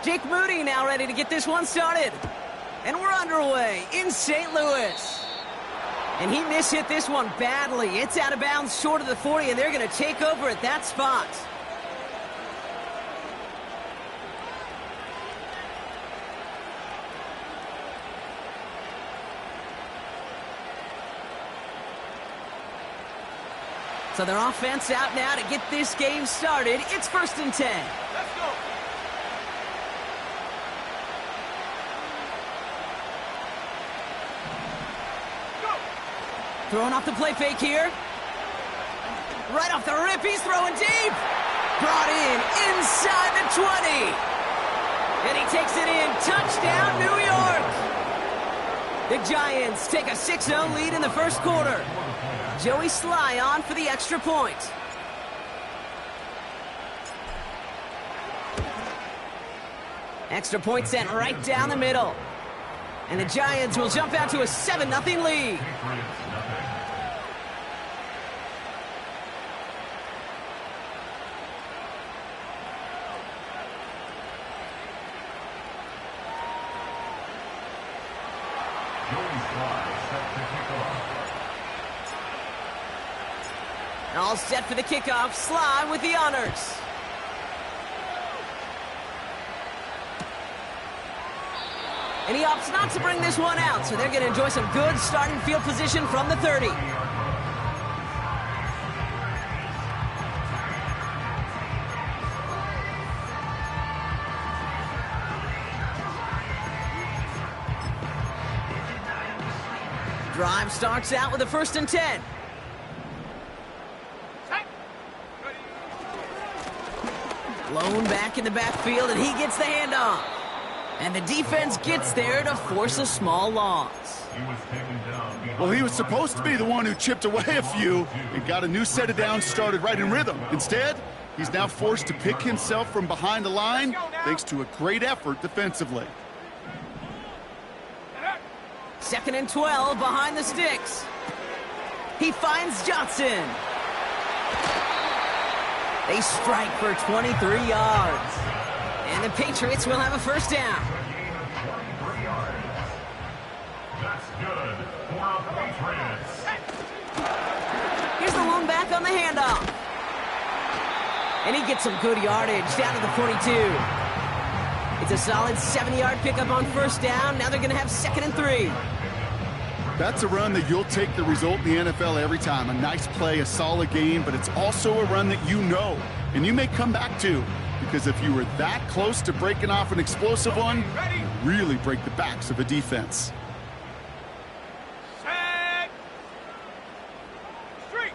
Jake Moody now ready to get this one started. And we're underway in St. Louis. And he mishit this one badly. It's out of bounds short of the 40, and they're going to take over at that spot. So their offense out now to get this game started. It's 1st and 10. Let's go. Throwing off the play fake here. Right off the rip, he's throwing deep. Brought in inside the 20. And he takes it in. Touchdown, New York. The Giants take a 6-0 lead in the first quarter. Joey Sly on for the extra point. Extra point sent right down the middle. And the Giants will jump out to a 7-0 lead. All set for the kickoff. Sly with the honors. And he opts not to bring this one out, so they're going to enjoy some good starting field position from the 30. Drive starts out with a 1st and 10. Blown back in the backfield, and he gets the handoff. And the defense gets there to force a small loss. Well, he was supposed to be the one who chipped away a few and got a new set of downs started right in rhythm. Instead, he's now forced to pick himself from behind the line thanks to a great effort defensively. 2nd and 12 behind the sticks. He finds Johnson. They strike for 23 yards. And the Patriots will have a 1st down. That's good for the Patriots. Here's the lone back on the handoff. And he gets some good yardage down to the 42. It's a solid 7-yard pickup on 1st down. Now they're going to have 2nd and 3. That's a run that you'll take the result in the NFL every time. A nice play, a solid game, but it's also a run that you know, and you may come back to, because if you were that close to breaking off an explosive one, you really break the backs of a defense. Set. Street.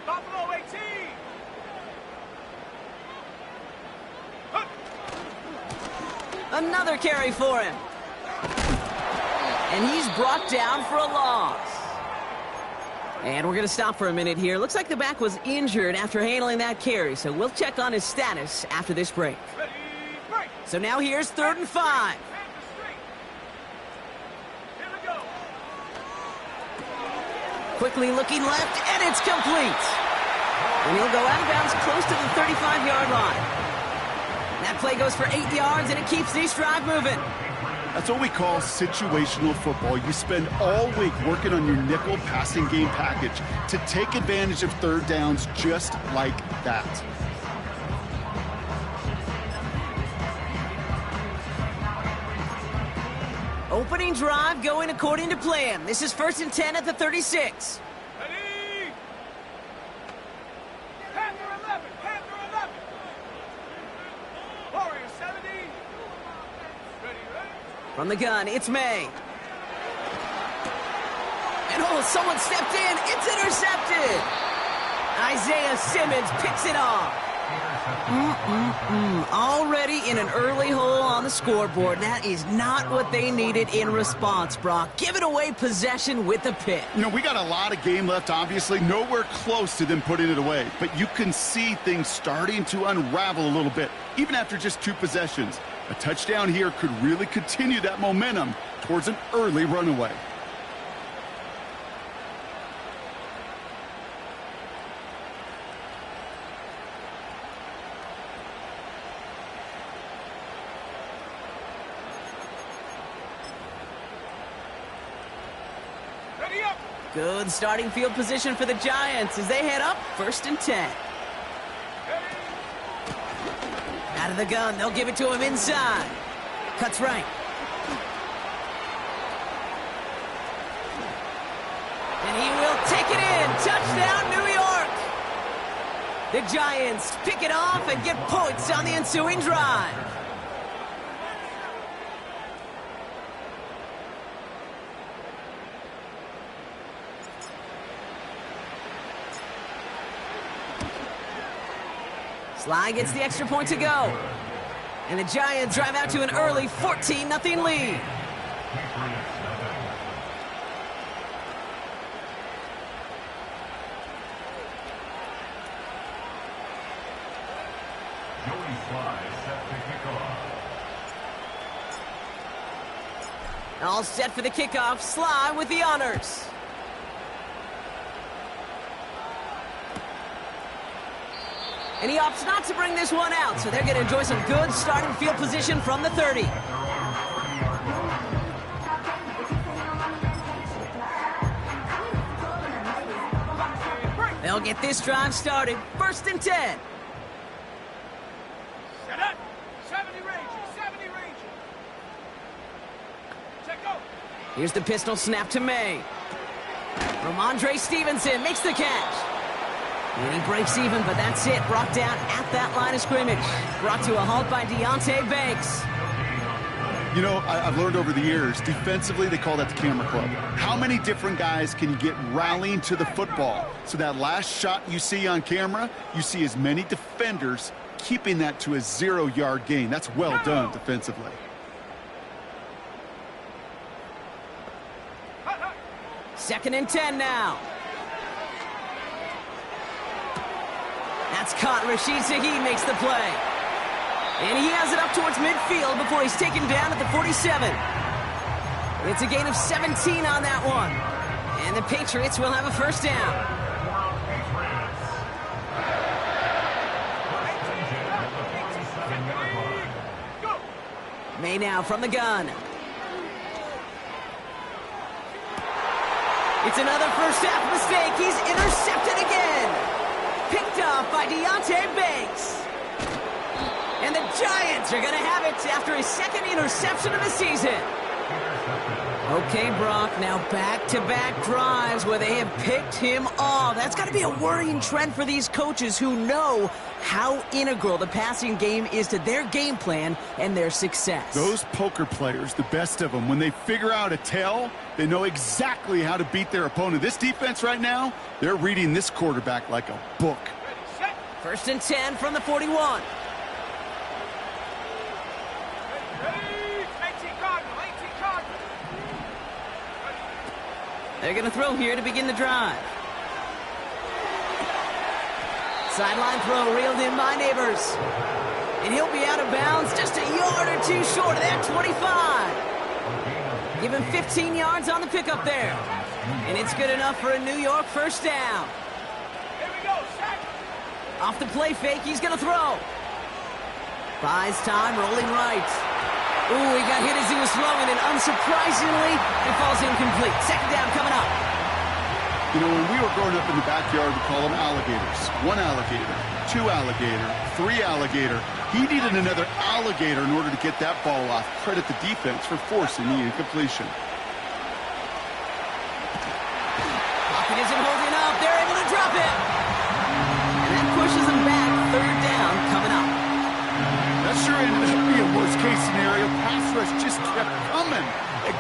Buffalo 18. Another carry for him. And he's brought down for a loss. And we're going to stop for a minute here. Looks like the back was injured after handling that carry, so we'll check on his status after this break. Ready, break. So now here's 3rd and 5. Here we go. Quickly looking left, and it's complete. And he'll go out of bounds close to the 35-yard line. That play goes for 8 yards, and it keeps this drive moving. That's what we call situational football. You spend all week working on your nickel passing game package to take advantage of 3rd downs just like that. Opening drive going according to plan. This is 1st and 10 at the 36. Ready. Panther 11. Warrior 70. Ready. From the gun, it's May. And oh, someone stepped in. It's intercepted. Isaiah Simmons picks it off. Already in an early hole on the scoreboard. That is not what they needed in response, Brock. Giving away possession with a pick. You know, we got a lot of game left, obviously. Nowhere close to them putting it away. But you can see things starting to unravel a little bit, even after just 2 possessions. A touchdown here could really continue that momentum towards an early runaway. Good starting field position for the Giants as they head up 1st and 10. Out of the gun, they'll give it to him inside. Cuts right. And he will take it in. Touchdown, New York. The Giants pick it off and get points on the ensuing drive. Sly gets the extra point to go. And the Giants drive out to an early 14-0 lead. All set for the kickoff. Sly with the honors. And he opts not to bring this one out, so they're going to enjoy some good starting field position from the 30. They'll get this drive started. 1st and 10. Set up. 70 range. 70 range. Check go. Here's the pistol snap to May. Ramondre Stevenson makes the catch. And he breaks even, but that's it. Brought down at that line of scrimmage. Brought to a halt by Deonte Banks. You know, I've learned over the years, defensively, they call that the camera club. How many different guys can you get rallying to the football? So that last shot you see on camera, you see as many defenders keeping that to a 0-yard gain. That's well done defensively. Second and 10 now. That's caught. Rashid Shaheed makes the play. And he has it up towards midfield before he's taken down at the 47. It's a gain of 17 on that one. And the Patriots will have a first down. May now from the gun. It's another first half mistake. He's intercepted again. Picked off by Deonte Banks. And the Giants are going to have it after his second interception of the season. Okay, Brock, now back-to-back drives where they have picked him off. That's got to be a worrying trend for these coaches who know how integral the passing game is to their game plan and their success. Those poker players, the best of them, when they figure out a tell, they know exactly how to beat their opponent. This defense right now, they're reading this quarterback like a book. 1st and 10 from the 41. They're going to throw here to begin the drive. Sideline throw reeled in by Neighbors. And he'll be out of bounds just a yard or two short of that 25. Give him 15 yards on the pickup there. And it's good enough for a New York first down. Here we go, sack. Off the play fake, he's going to throw. Buys time, rolling right. Ooh, he got hit as he was throwing, and unsurprisingly, it falls incomplete. Second down coming up. You know, when we were growing up in the backyard, we call them alligators. 1 alligator, 2 alligator, 3 alligator. He needed another alligator in order to get that ball off. Credit the defense for forcing the incompletion. Pocket isn't holding up. They're able to drop it. And that pushes him back. Third down coming up. That sure ended up being a worst-case scenario. Pass rush just kept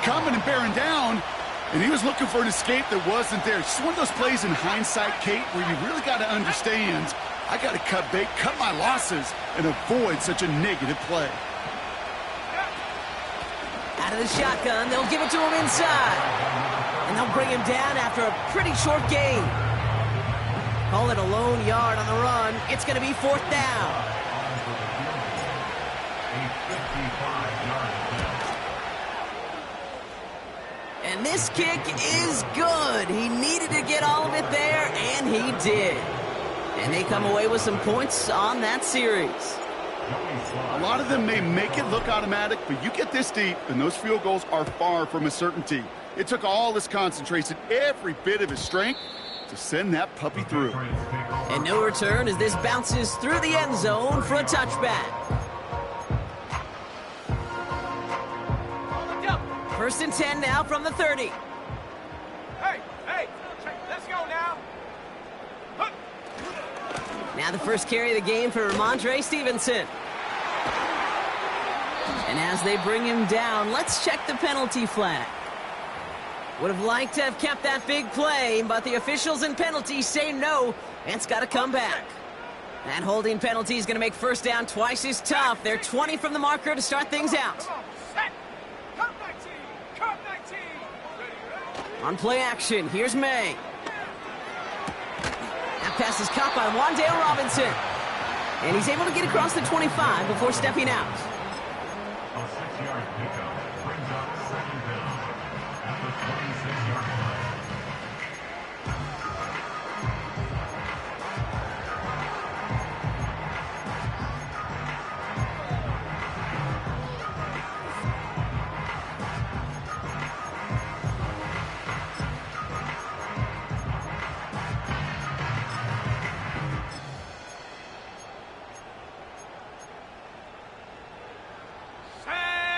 coming and bearing down. And he was looking for an escape that wasn't there. It's just one of those plays in hindsight, Kate, where you really got to understand, I got to cut bait, cut my losses, and avoid such a negative play. Out of the shotgun, they'll give it to him inside. And they'll bring him down after a pretty short gain. Call it a lone yard on the run. It's going to be 4th down. And this kick is good. He needed to get all of it there, and he did. And they come away with some points on that series. A lot of them may make it look automatic, but you get this deep, and those field goals are far from a certainty. It took all his concentration, every bit of his strength, to send that puppy through. And no return as this bounces through the end zone for a touchback. First and 10 now from the 30. Hey, let's go now. Now the first carry of the game for Ramondre Stevenson. And as they bring him down, let's check the penalty flag. Would have liked to have kept that big play, but the officials and penalties say no, and it's got to come back. That holding penalty is going to make first down twice as tough. They're 20 from the marker to start things out. Come on, set. Come 19. Come 19. Ready. On play action, here's May. That pass is caught by Wan'Dale Robinson. And he's able to get across the 25 before stepping out. A 6-yard pickup brings up second down at the 26-yard line.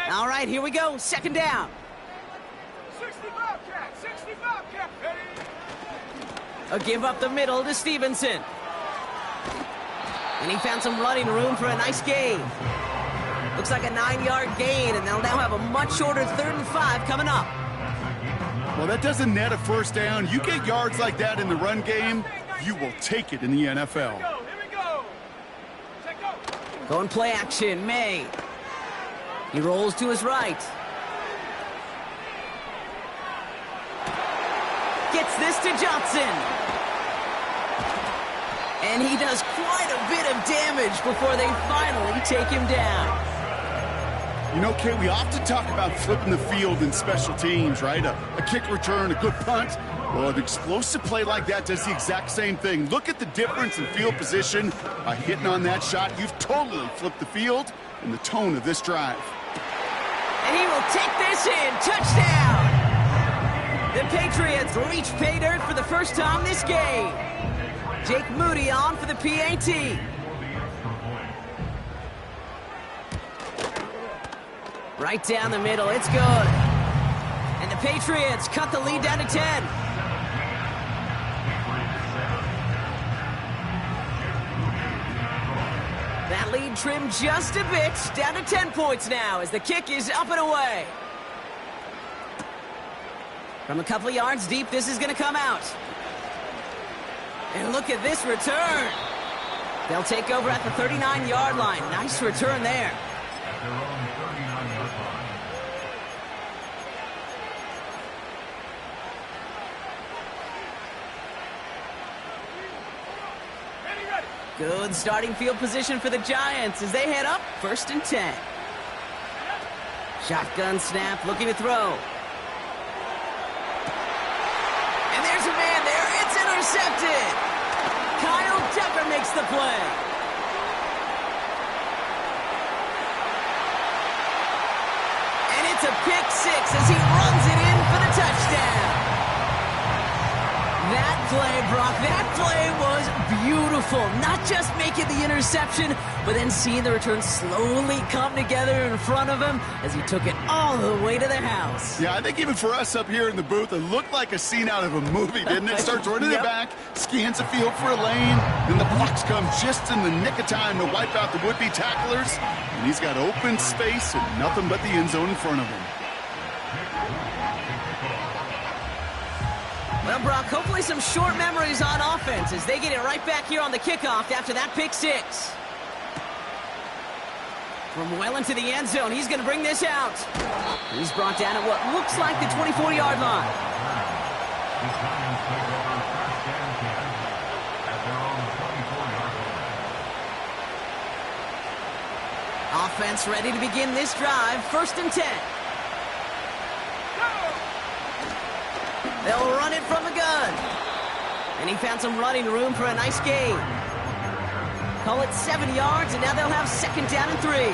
All right, here we go. Second down. 60 Bobcat. 60 Bobcat. Ready. A give up the middle to Stevenson. And he found some running room for a nice gain. Looks like a 9-yard gain, and they'll now have a much shorter 3rd and 5 coming up. Well, that doesn't net a first down. You get yards like that in the run game, you will take it in the NFL. Here we go. Check go. Going play action, May. He rolls to his right. Gets this to Johnson. And he does quite a bit of damage before they finally take him down. You know, Kay, we often talk about flipping the field in special teams, right? A kick return, a good punt. Well, an explosive play like that does the exact same thing. Look at the difference in field position. By hitting on that shot, you've totally flipped the field and the tone of this drive. And he will take this in. Touchdown! The Patriots reach pay dirt for the first time this game. Jake Moody on for the PAT. Right down the middle. It's good. And the Patriots cut the lead down to 10. That lead trimmed just a bit, down to 10 points now as the kick is up and away. From a couple of yards deep, this is going to come out. And look at this return. They'll take over at the 39-yard line. Nice return there. At their own 39-yard line. Ready. Good starting field position for the Giants as they head up 1st and 10. Shotgun snap, looking to throw. And there's a man there. It's intercepted. Kyle Tucker makes the play. And it's a pick six as he runs it in for the touchdown. That play, Brock, that play was beautiful. Not just making the interception, but then seeing the return slowly come together in front of him as he took it all the way to the house. Yeah, I think even for us up here in the booth, it looked like a scene out of a movie, didn't it? Starts running it back, scans the field for a lane, then the blocks come just in the nick of time to wipe out the would-be tacklers, and he's got open space and nothing but the end zone in front of him. Well, Brock, hopefully some short memories on offense as they get it right back here on the kickoff after that pick six. From well into the end zone, he's going to bring this out. He's brought down at what looks like the 24-yard line. The Giants take over 1st and 10 at their own 24-yard line. Offense ready to begin this drive. 1st and 10. They'll run it from the gun. And he found some running room for a nice gain. Call it 7 yards, and now they'll have 2nd down and 3.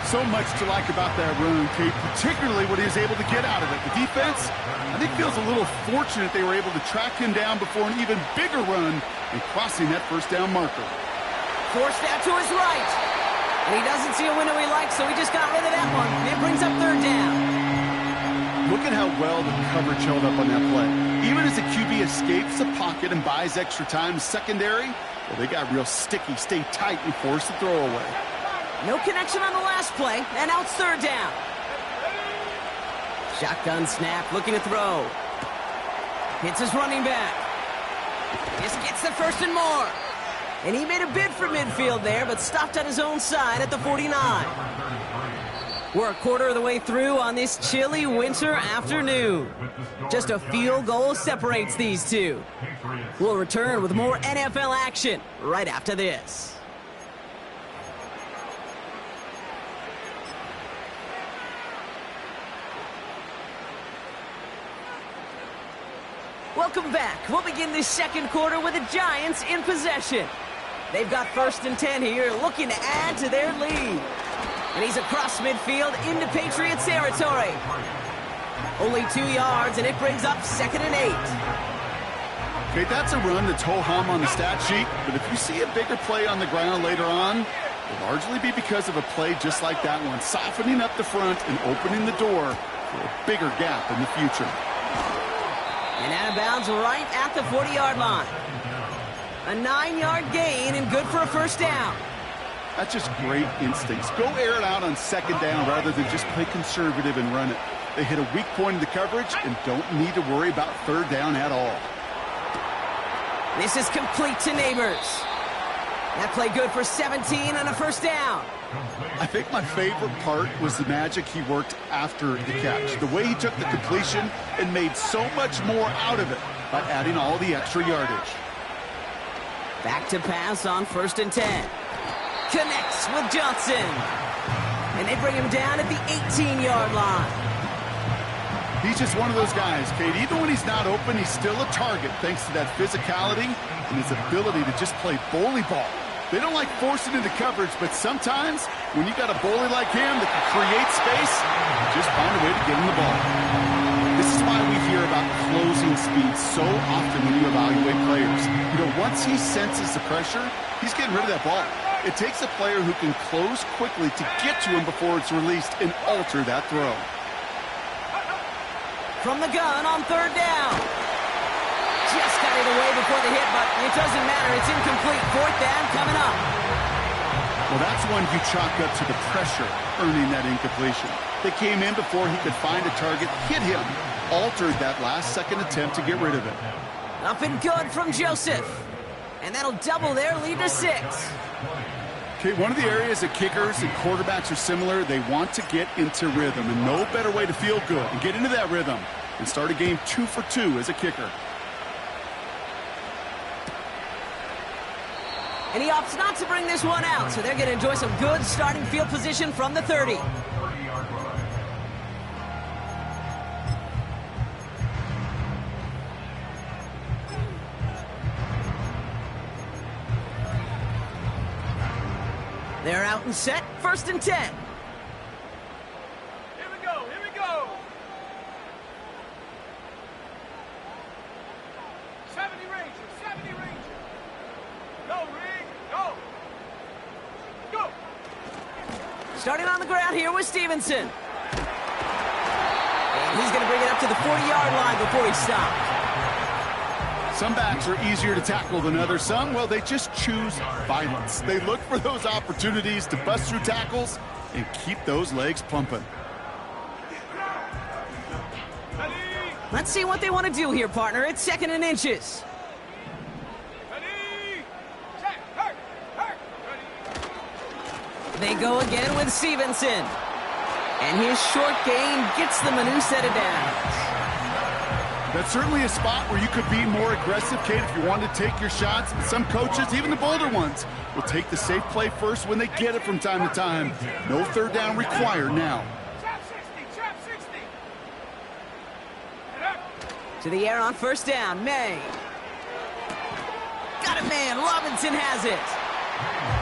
So much to like about that run, Kate, particularly what he was able to get out of it. The defense, I think, feels a little fortunate they were able to track him down before an even bigger run and crossing that 1st down marker. Forced out to his right. And he doesn't see a window he likes, so he just got rid of that one. It brings up 3rd down. Look at how well the coverage held up on that play. Even as the QB escapes the pocket and buys extra time secondary, well, they got real sticky, stay tight, and force the throw away. No connection on the last play, and now it's 3rd down. Shotgun snap, looking to throw. Hits his running back. Just gets the 1st and more. And he made a bid for midfield there, but stopped on his own side at the 49. We're a quarter of the way through on this chilly winter afternoon. Just a field goal separates these two. We'll return with more NFL action right after this. Welcome back. We'll begin this 2nd quarter with the Giants in possession. They've got 1st and 10 here, looking to add to their lead. And he's across midfield into Patriots territory. Only 2 yards, and it brings up 2nd and 8. Okay, that's a run that's ho-hum on the stat sheet, but if you see a bigger play on the ground later on, it'll largely be because of a play just like that one, softening up the front and opening the door for a bigger gap in the future. And out of bounds right at the 40-yard line. A 9-yard gain and good for a 1st down. That's just great instincts. Go air it out on 2nd down rather than just play conservative and run it. They hit a weak point in the coverage and don't need to worry about 3rd down at all. This is complete to Neighbors. That play good for 17 and a 1st down. I think my favorite part was the magic he worked after the catch. The way he took the completion and made so much more out of it by adding all the extra yardage. Back to pass on 1st and 10. Connects with Johnson. And they bring him down at the 18-yard line. He's just one of those guys, Kate. Even when he's not open, he's still a target thanks to that physicality and his ability to just play bully ball. They don't like forcing into coverage, but sometimes when you got a bully like him that can create space, just find a way to get him the ball. This is why we hear about closing speed so often when you evaluate players. You know, once he senses the pressure, he's getting rid of that ball. It takes a player who can close quickly to get to him before it's released and alter that throw. From the gun on 3rd down. Just got it away before the hit, but it doesn't matter. It's incomplete. 4th down coming up. Well, that's one you chalk up to the pressure earning that incompletion. They came in before he could find a target, hit him, altered that last-second attempt to get rid of it. Up and good from Joseph. And that'll double their lead to 6. Okay, one of the areas that kickers and quarterbacks are similar, they want to get into rhythm, and no better way to feel good and get into that rhythm and start a game 2 for 2 as a kicker. And he opts not to bring this one out, so they're going to enjoy some good starting field position from the 30. They're out and set, 1st and 10. Here we go, here we go. 70 Rangers, 70 Rangers. Go, Rig, go. Go. Starting on the ground here with Stevenson. And he's going to bring it up to the 40-yard line before he stops. Some backs are easier to tackle than others. Some, well, they just choose violence. They look for those opportunities to bust through tackles and keep those legs pumping. Let's see what they want to do here, partner. It's 2nd and inches. Ready. Check. Hurt. Ready. They go again with Stevenson. And his short gain gets them a new set of downs. That's certainly a spot where you could be more aggressive, Kate, if you wanted to take your shots. Some coaches, even the bolder ones, will take the safe play first when they get it from time to time. No 3rd down required now. Trap 60, trap 60. Get up. To the air on 1st down, May. Got a man, Robinson has it.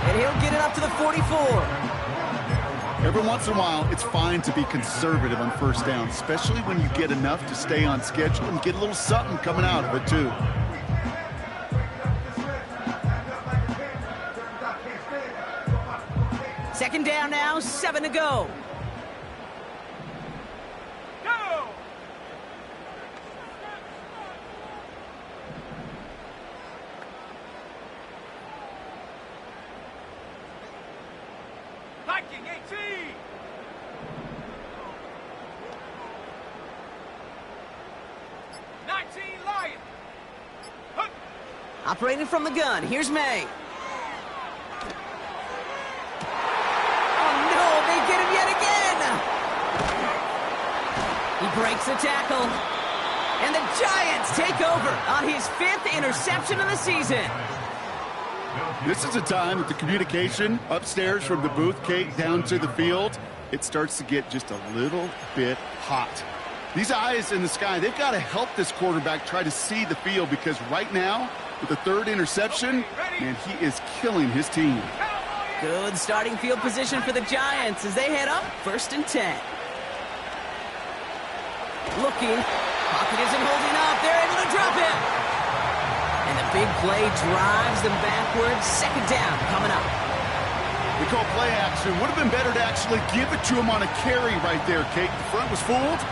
And he'll get it up to the 44. Every once in a while, it's fine to be conservative on first down, especially when you get enough to stay on schedule and get a little something coming out of it, too. Second down now, 7 to go. Go! Viking 18! Lion! Hook! Operating from the gun, here's May. Oh no, they get him yet again! He breaks the tackle. And the Giants take over on his 5th interception of the season. This is a time that the communication upstairs from the booth, Kate, down to the field, it starts to get just a little bit hot. These eyes in the sky, they've got to help this quarterback try to see the field, because right now, with the 3rd interception, man, he is killing his team. Good starting field position for the Giants as they head up 1st and 10. Looking. Pocket isn't holding up. They're able to drop him. And the big play drives them backwards. 2nd down coming up. They call play action. Would have been better to actually give it to him on a carry right there, Kate. The front was fooled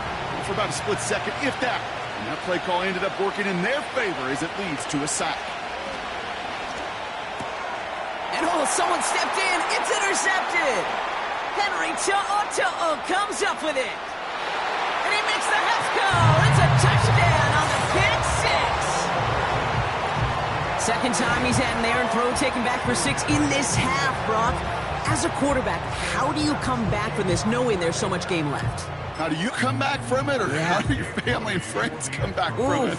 for about a split second, if that. And that play call ended up working in their favor as it leads to a sack. And oh, someone stepped in. It's intercepted. Henry To'o comes up with it. And he makes the Hefco. It's a touchdown on the pick 6. Second time he's had an errant throw taken back for 6 in this half, Brock. As a quarterback, how do you come back from this knowing there's so much game left? How do you come back from it, or how do your family and friends come back from it?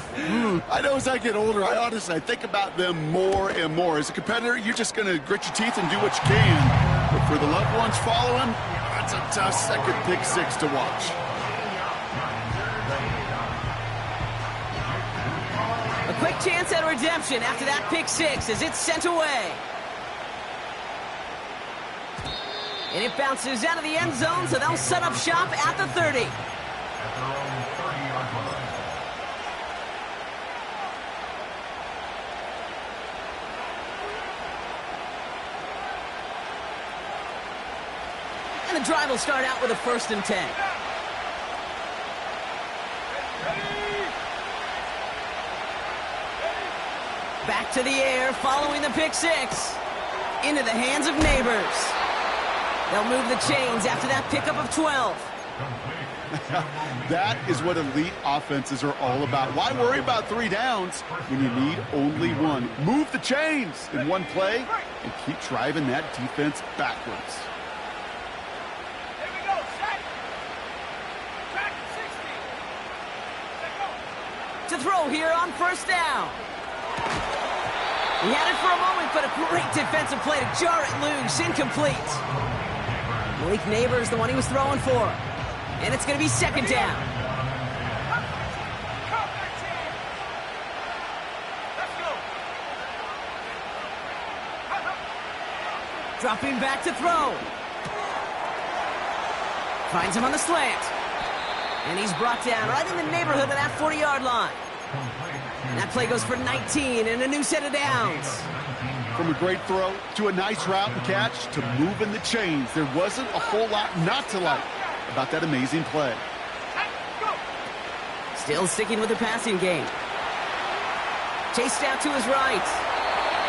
I know as I get older, I think about them more and more. As a competitor, you're just going to grit your teeth and do what you can. But for the loved ones following, that's a tough second pick 6 to watch. A quick chance at redemption after that pick 6 as it's sent away. And it bounces out of the end zone, so they'll set up shop at the 30. At their own 30-yard line. And the drive will start out with a 1st and 10. Back to the air, following the pick 6. Into the hands of Neighbors. They'll move the chains after that pickup of 12. That is what elite offenses are all about. Why worry about 3 downs when you need only 1? Move the chains in one play and keep driving that defense backwards. Here we go, set! Track 60! Let go! To throw here on 1st down. He had it for a moment, but a great defensive play to jar it loose. Incomplete. Malik Neighbors, the one he was throwing for. And it's going to be 2nd down. Come back, team! Let's go! Dropping back to throw. Finds him on the slant. And he's brought down right in the neighborhood of that 40-yard line. And that play goes for 19 and a new set of downs. From a great throw to a nice route and catch to moving the chains, there wasn't a whole lot not to like about that amazing play. Still sticking with the passing game. Chased out to his right.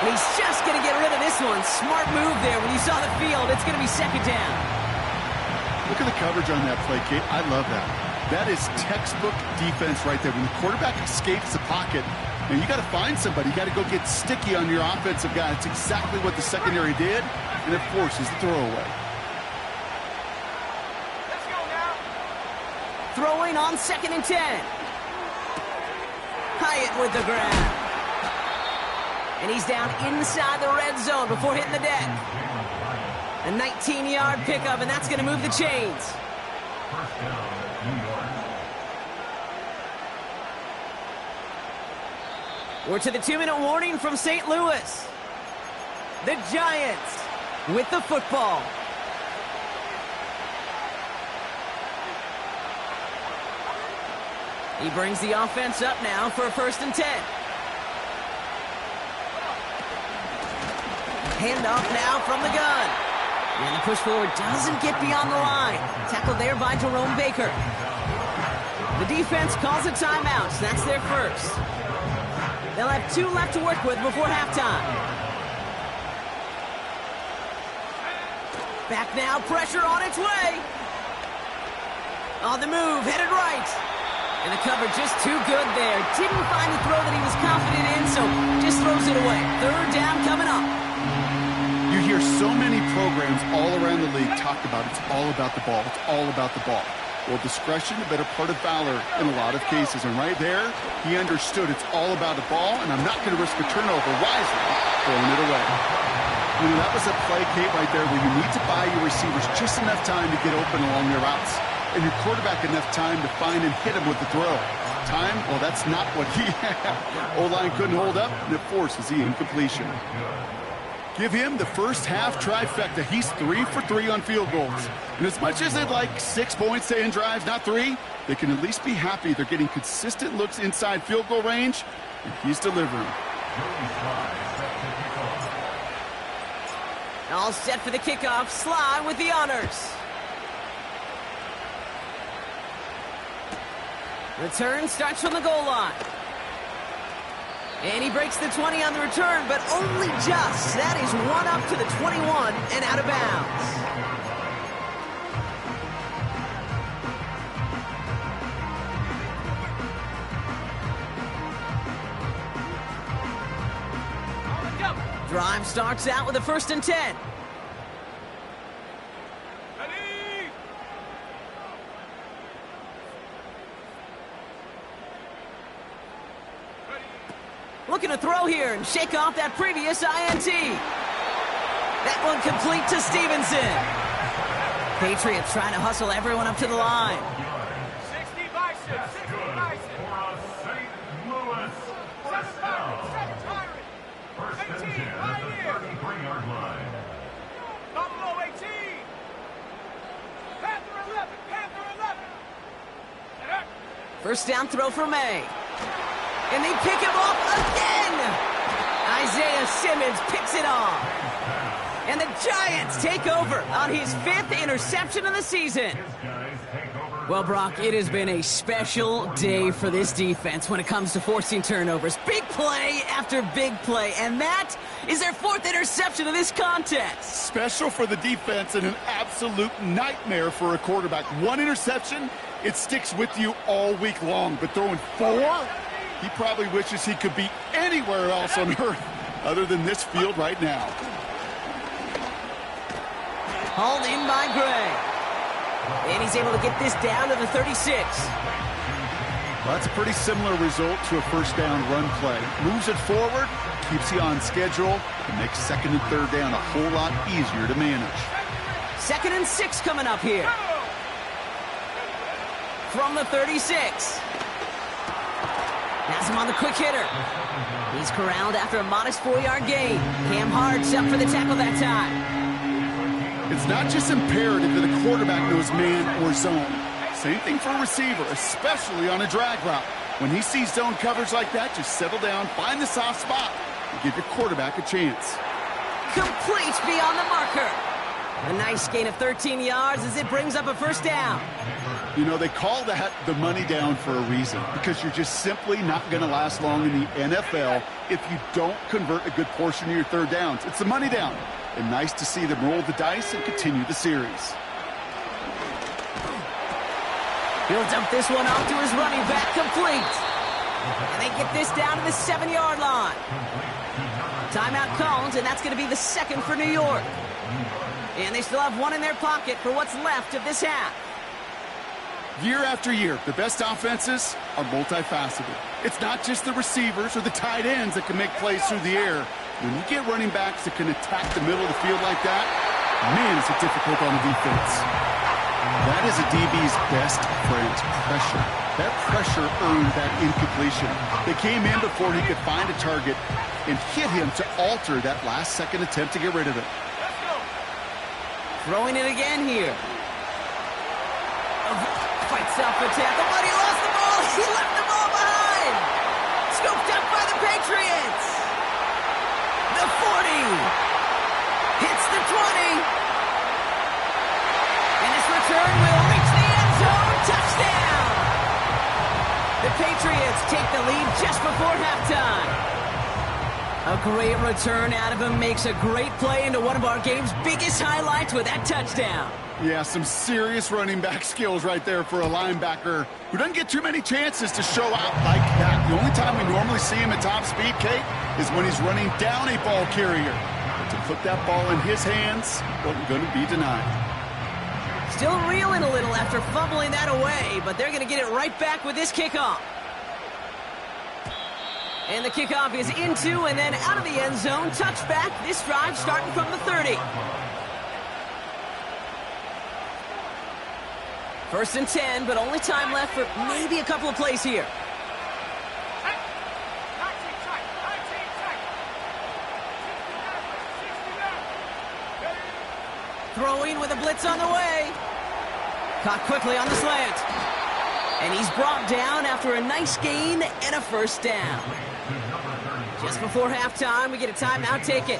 And he's just going to get rid of this one. Smart move there when you saw the field. It's going to be 2nd down. Look at the coverage on that play, Kate. I love that. That is textbook defense right there. When the quarterback escapes the pocket, and you got to find somebody. You got to go get sticky on your offensive guy. That's exactly what the secondary did, and it forces the throwaway. Let's go now! Throwing on 2nd and 10. Hyatt with the grab. And he's down inside the red zone before hitting the deck. A 19-yard pickup, and that's going to move the chains. First down, New York. We're to the 2-minute warning from St. Louis. The Giants with the football. He brings the offense up now for a 1st and 10. Handoff now from the gun. And the push forward doesn't get beyond the line. Tackled there by Jerome Baker. The defense calls a timeout. That's their first. They'll have 2 left to work with before halftime. Back now, pressure on its way. On the move, headed right. And the cover just too good there. Didn't find the throw that he was confident in, so just throws it away. 3rd down coming up. You hear so many programs all around the league talk about it's all about the ball. It's all about the ball. Well, discretion, a better part of valor in a lot of cases. And right there, he understood it's all about the ball, and I'm not going to risk a turnover wisely, throwing it away. You know, that was a play, Kate, right there where you need to buy your receivers just enough time to get open along their routes. And your quarterback enough time to find and hit him with the throw. Time, well, that's not what he had. O-line couldn't hold up, and it forces the incompletion. Give him the first half trifecta. He's 3 for 3 on field goals. And as much as they'd like 6 points to end drives, not 3, they can at least be happy they're getting consistent looks inside field goal range, and he's delivering. All set for the kickoff. Sly with the honors. Return starts from the goal line. And he breaks the 20 on the return, but only just. That is 1 up to the 21 and out of bounds. Drive starts out with a 1st and 10. Looking to throw here and shake off that previous INT. That one complete to Stevenson. Patriots trying to hustle everyone up to the line. 60 bison, 60 bison. St. Louis. 7 Tyrant. 18, right here. 33-yard line. Buffalo 18. Panther 11, Panther 11. 1st down throw for May. And they pick him off again! Isaiah Simmons picks it off. And the Giants take over on his 5th interception of the season. Well, Brock, it has been a special day for this defense when it comes to forcing turnovers. Big play after big play, and that is their 4th interception of this contest. Special for the defense and an absolute nightmare for a quarterback. 1 interception, it sticks with you all week long, but throwing 4? He probably wishes he could be anywhere else on earth other than this field right now. Hauled in by Gray. And he's able to get this down to the 36. Well, that's a pretty similar result to a 1st down run play. Moves it forward, keeps you on schedule, and makes 2nd and 3rd down a whole lot easier to manage. 2nd and 6 coming up here. From the 36. Has him on the quick hitter. He's corralled after a modest 4-yard gain. Cam Hart's up for the tackle that time. It's not just imperative that a quarterback knows man or zone. Same thing for a receiver, especially on a drag route. When he sees zone coverage like that, just settle down, find the soft spot, and give your quarterback a chance. Complete beyond the marker. A nice gain of 13 yards as it brings up a 1st down. You know, they call that the money down for a reason, because you're just simply not going to last long in the NFL if you don't convert a good portion of your 3rd downs. It's the money down. And nice to see them roll the dice and continue the series. He'll dump this one off to his running back, complete. And they get this down to the 7-yard line. Timeout called, and that's going to be the 2nd for New York. And they still have 1 in their pocket for what's left of this half. Year after year, the best offenses are multifaceted. It's not just the receivers or the tight ends that can make plays through the air. When you get running backs that can attack the middle of the field like that, man, is it difficult on the defense. That is a DB's best friend, pressure. That pressure earned that incompletion. They came in before he could find a target and hit him to alter that last-second attempt to get rid of it. Throwing it again here. Fights out for tackle, but he lost the ball. He left the ball behind. Scooped up by the Patriots. The 40. Hits the 20. And this return will reach the end zone. Touchdown. The Patriots take the lead just before halftime. A great return out of him, makes a great play into one of our game's biggest highlights with that touchdown. Yeah, some serious running back skills right there for a linebacker who doesn't get too many chances to show out like that. The only time we normally see him at top speed, Kate, is when he's running down a ball carrier. But to put that ball in his hands wasn't going to be denied. Still reeling a little after fumbling that away, but they're going to get it right back with this kickoff. And the kickoff is into and then out of the end zone. Touchback. This drive starting from the 30. First and 10, but only time left for maybe a couple of plays here. Throwing with a blitz on the way. Caught quickly on the slant. And he's brought down after a nice gain and a first down. Just before halftime, we get a timeout. Take it.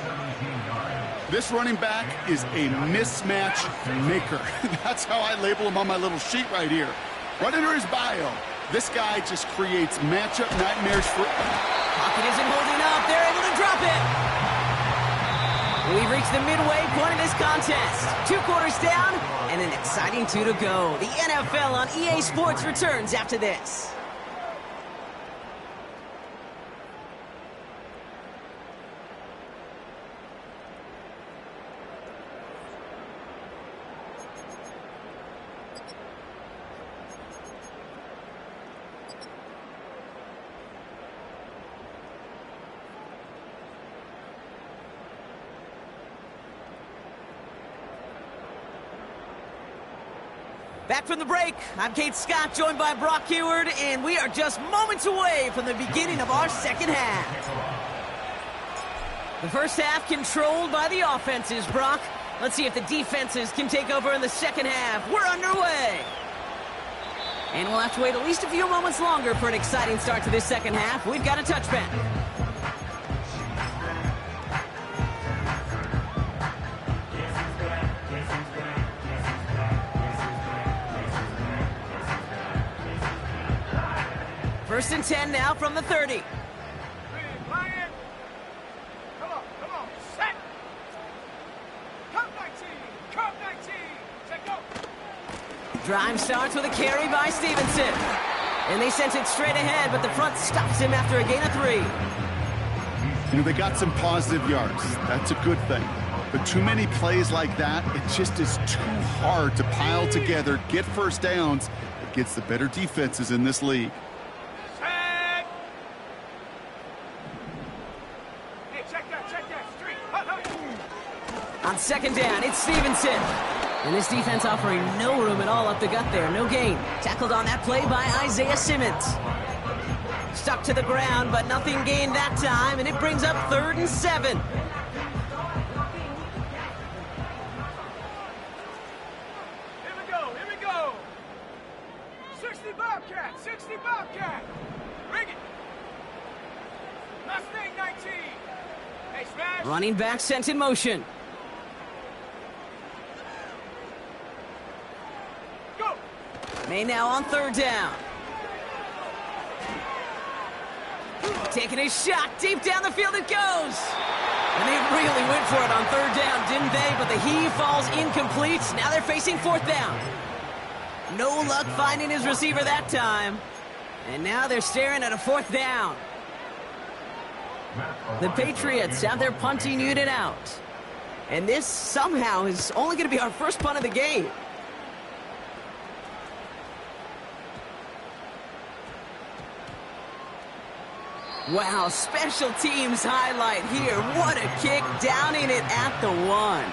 This running back is a mismatch maker. That's how I label him on my little sheet right here. Right under his bio, this guy just creates matchup nightmares for... Pocket isn't holding up. They're able to drop it. We've reached the midway point of this contest. 2 quarters down and an exciting 2 to go. The NFL on EA Sports returns after this. Back from the break, I'm Kate Scott, joined by Brock Heward, and we are just moments away from the beginning of our second half. The first half controlled by the offenses, Brock. Let's see if the defenses can take over in the second half. We're underway. And we'll have to wait at least a few moments longer for an exciting start to this second half. We've got a touchback. First and 10 now from the 30. Come on, set. Come 19, come 19. Check go. Drive starts with a carry by Stevenson. And they sent it straight ahead, but the front stops him after a gain of 3. You know, they got some positive yards. That's a good thing. But too many plays like that, it just is too hard to pile together, get first downs against the better defenses in this league. On second down, it's Stevenson. And this defense offering no room at all up the gut there. No gain. Tackled on that play by Isaiah Simmons. Stuck to the ground, but nothing gained that time, and it brings up 3rd and 7. Here we go. 60 Bobcat. Bring it. Mustang 19. Hey, smash. Running back sent in motion. May now on 3rd down. Taking a shot deep down the field it goes. And they really went for it on 3rd down, didn't they? But the heave falls incomplete. Now they're facing 4th down. No luck finding his receiver that time. And now they're staring at a 4th down. The Patriots have their punting unit out. And this somehow is only going to be our first punt of the game. Wow, special teams highlight here. What a kick, downing it at the 1.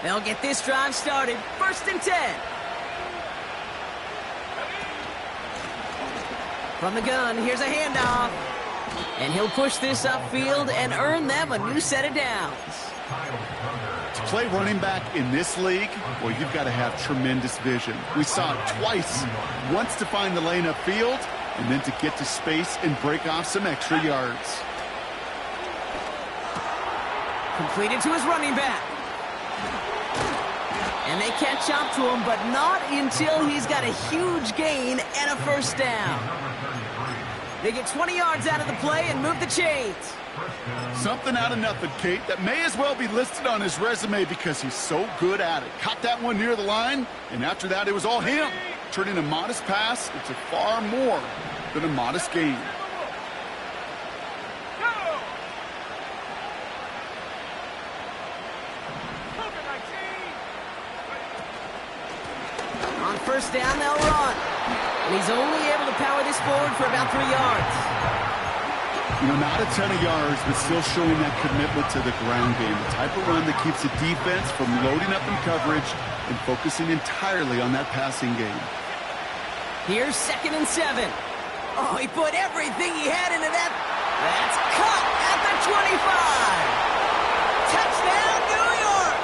They'll get this drive started. 1st and 10. From the gun, here's a handoff. And he'll push this upfield and earn them a new set of downs. To play running back in this league, well, you've got to have tremendous vision. We saw it twice. Once to find the lane upfield, and then to get to space and break off some extra yards. Completed to his running back. And they catch up to him, but not until he's got a huge gain and a first down. They get 20 yards out of the play and move the chains. Something out of nothing, Kate, that may as well be listed on his resume because he's so good at it. Caught that one near the line, and after that, it was all him. Turning a modest pass into far more than a modest gain. On first down, they'll run. And he's only able to power this forward for about 3 yards. You know, not a ton of yards, but still showing that commitment to the ground game. The type of run that keeps the defense from loading up in coverage and focusing entirely on that passing game. Here's 2nd and 7. Oh, he put everything he had into that. That's caught at the 25. Touchdown, New York!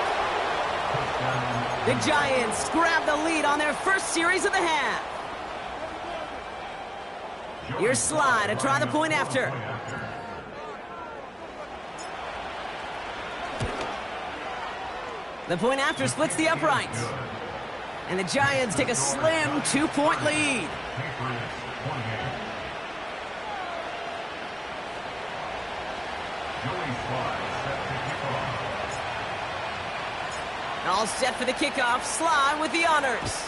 The Giants grab the lead on their first series of the half. Here's Sly to try the point after. The point after splits the uprights. And the Giants take a slim 2-point lead. All set for the kickoff. Sly with the honors.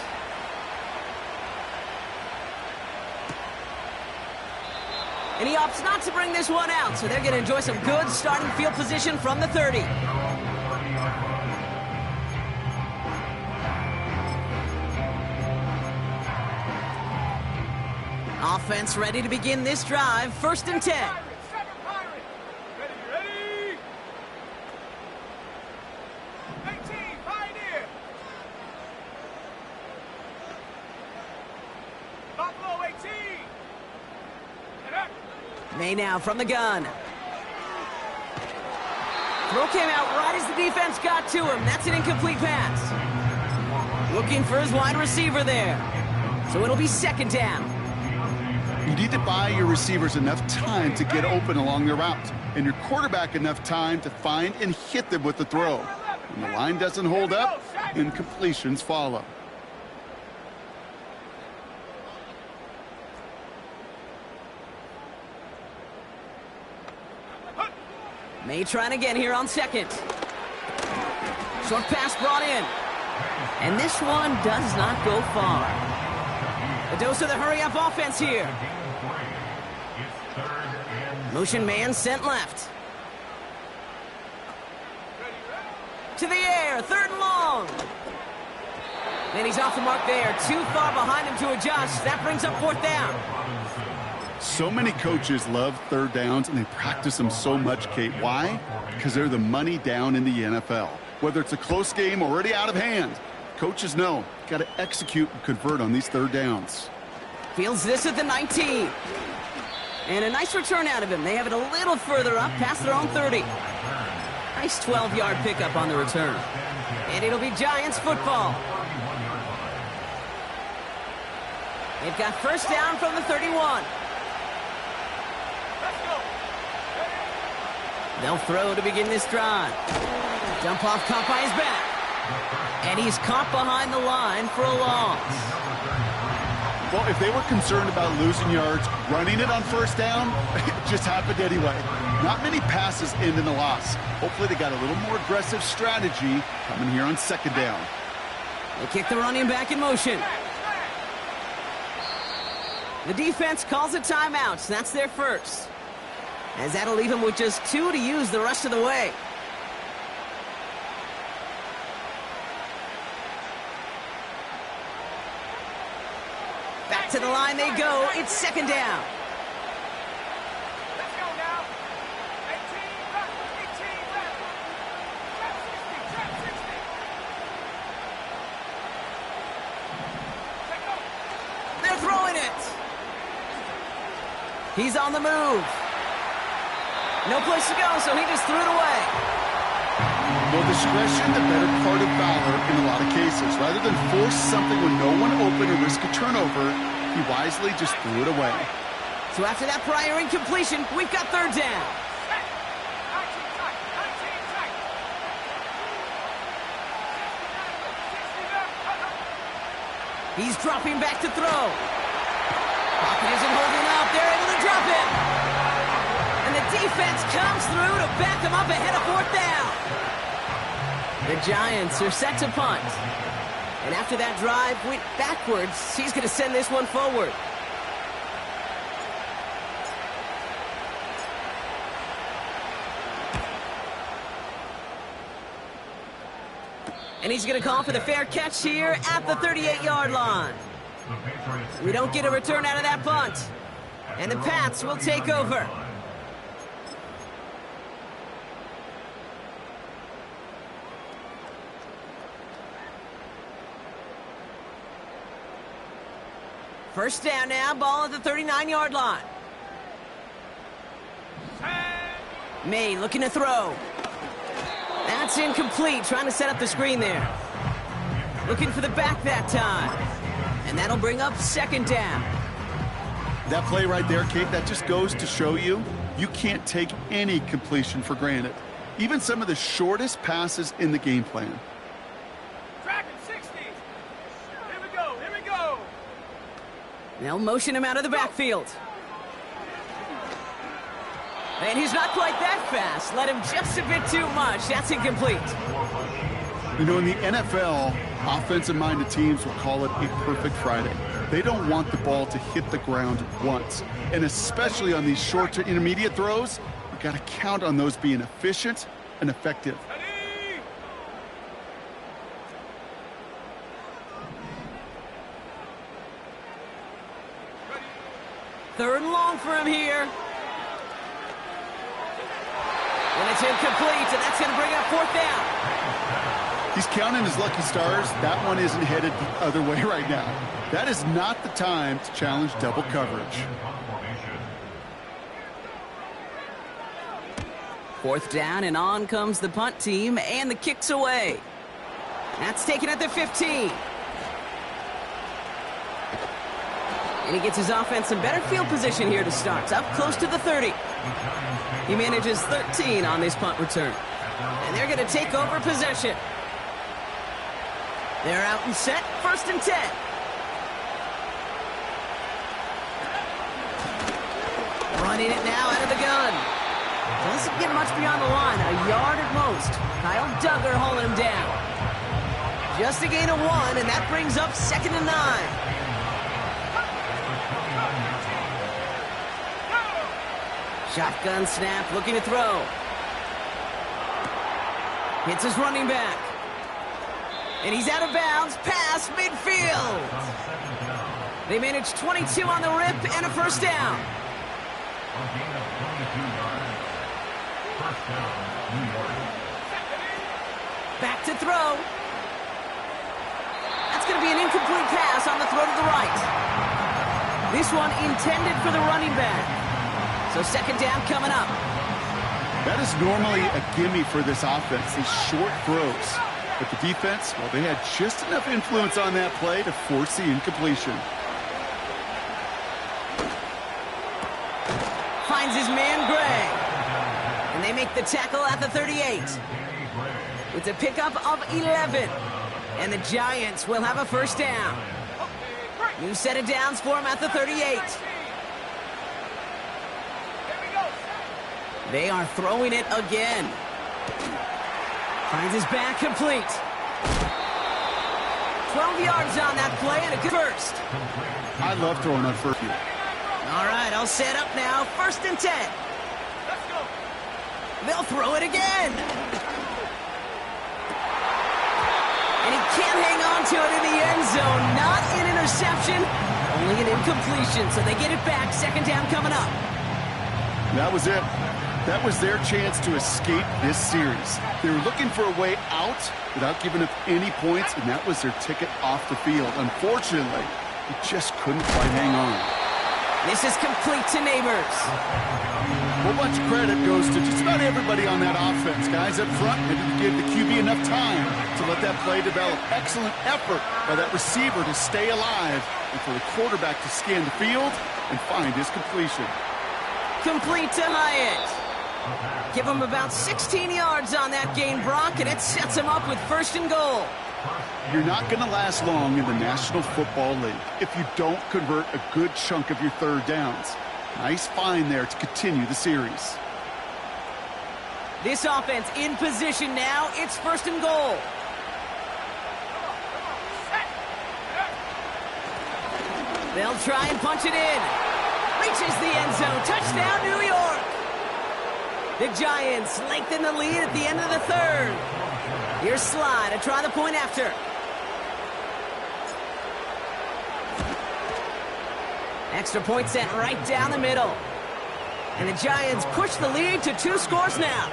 And he opts not to bring this one out, so they're going to enjoy some good starting field position from the 30. Offense ready to begin this drive. 1st and 10. Ready? 18, Pioneer. Buffalo 18. May now from the gun. Throw came out right as the defense got to him. That's an incomplete pass. Looking for his wide receiver there. So it'll be 2nd down. You need to buy your receivers enough time to get open along their route, and your quarterback enough time to find and hit them with the throw. When the line doesn't hold up, incompletions follow. May trying again here on 2nd. Short pass brought in. And this one does not go far. A dose of the hurry-up offense here. Motion man sent left. To the air, 3rd and long. And he's off the mark there. Too far behind him to adjust. That brings up 4th down. So many coaches love 3rd downs, and they practice them so much, Kate. Why? Because they're the money down in the NFL. Whether it's a close game already out of hand, coaches know, got to execute and convert on these 3rd downs. Fields this at the 19. And a nice return out of him. They have it a little further up, past their own 30. Nice 12-yard pickup on the return. And it'll be Giants football. They've got 1st down from the 31. They'll throw to begin this drive. Dump off caught by his back. And he's caught behind the line for a loss. Well, if they were concerned about losing yards, running it on 1st down, it just happened anyway. Not many passes end in a loss. Hopefully they got a little more aggressive strategy coming here on 2nd down. They kick the running back in motion. The defense calls a timeout. That's their first. As that'll leave him with just 2 to use the rest of the way. Back to the line they go. It's 2nd down. Let's go now. 18 left. 18 left. Trap 60. Take go. They're throwing it. He's on the move. No place to go, so he just threw it away. Well, discretion, the better part of valor in a lot of cases. Rather than force something when no one open or risk a turnover, he wisely just threw it away. So after that prior incompletion, we've got third down. He's dropping back to throw. Pocket isn't holding up. They're able to drop him. And the defense comes through to back him up ahead of fourth down. The Giants are set to punt. And after that drive went backwards, he's going to send this one forward. And he's going to call for the fair catch here at the 38-yard line. We don't get a return out of that punt. And the Pats will take over. First down now, ball at the 39-yard line. May looking to throw. That's incomplete, trying to set up the screen there. Looking for the back that time. And that'll bring up second down. That play right there, Kate, that just goes to show you, you can't take any completion for granted. Even some of the shortest passes in the game plan. Tracking 60. Here we go, here we go. They'll motion him out of the backfield. And he's not quite that fast. Let him just a bit too much. That's incomplete. You know, in the NFL, offensive-minded teams will call it a perfect Friday. They don't want the ball to hit the ground once. And especially on these short to intermediate throws, you've got to count on those being efficient and effective. Third and long for him here. And it's incomplete, and that's going to bring up fourth down. He's counting his lucky stars. That one isn't headed the other way right now. That is not the time to challenge double coverage. Fourth down, and on comes the punt team, and the kick's away. That's taken at the 15. And he gets his offense in better field position here to start. It's up close to the 30. He manages 13 on this punt return. And they're going to take over possession. They're out and set, first and 10. Running it now out of the gun. Doesn't get much beyond the line, a yard at most. Kyle Duggar holding him down. Just a gain of 1, and that brings up second and 9. Shotgun snap, looking to throw. Hits his running back. And he's out of bounds, pass midfield. They manage 22 on the rip and a first down. Back to throw. That's going to be an incomplete pass on the throw to the right. This one intended for the running back. So second down coming up. That is normally a gimme for this offense, these short throws. But the defense, well, they had just enough influence on that play to force the incompletion. Finds his man, Gray. And they make the tackle at the 38. It's a pickup of 11. And the Giants will have a first down. New set of downs for him at the 38. They are throwing it again. Finds his back complete. 12 yards on that play and a good first. I love throwing that first. All right, I'll set up now. First and 10. Let's go. They'll throw it again. And he can't hang on to it in the end zone. Not an interception, only an incompletion. So they get it back. Second down coming up. That was it. That was their chance to escape this series. They were looking for a way out without giving up any points, and that was their ticket off the field. Unfortunately, they just couldn't quite hang on. This is complete to Neighbors. Well, much credit goes to just about everybody on that offense. Guys up front, maybe give the QB enough time to let that play develop. Excellent effort by that receiver to stay alive and for the quarterback to scan the field and find his completion. Complete to Hyatt. Give him about 16 yards on that gain, Brock, and it sets him up with 1st and goal. You're not going to last long in the National Football League if you don't convert a good chunk of your 3rd downs. Nice find there to continue the series. This offense in position now. It's 1st and goal. They'll try and punch it in. Reaches the end zone. Touchdown, New York. The Giants lengthen the lead at the end of the 3rd. Here's Sly to try the point after. Extra point sent right down the middle. And the Giants push the lead to 2 scores now.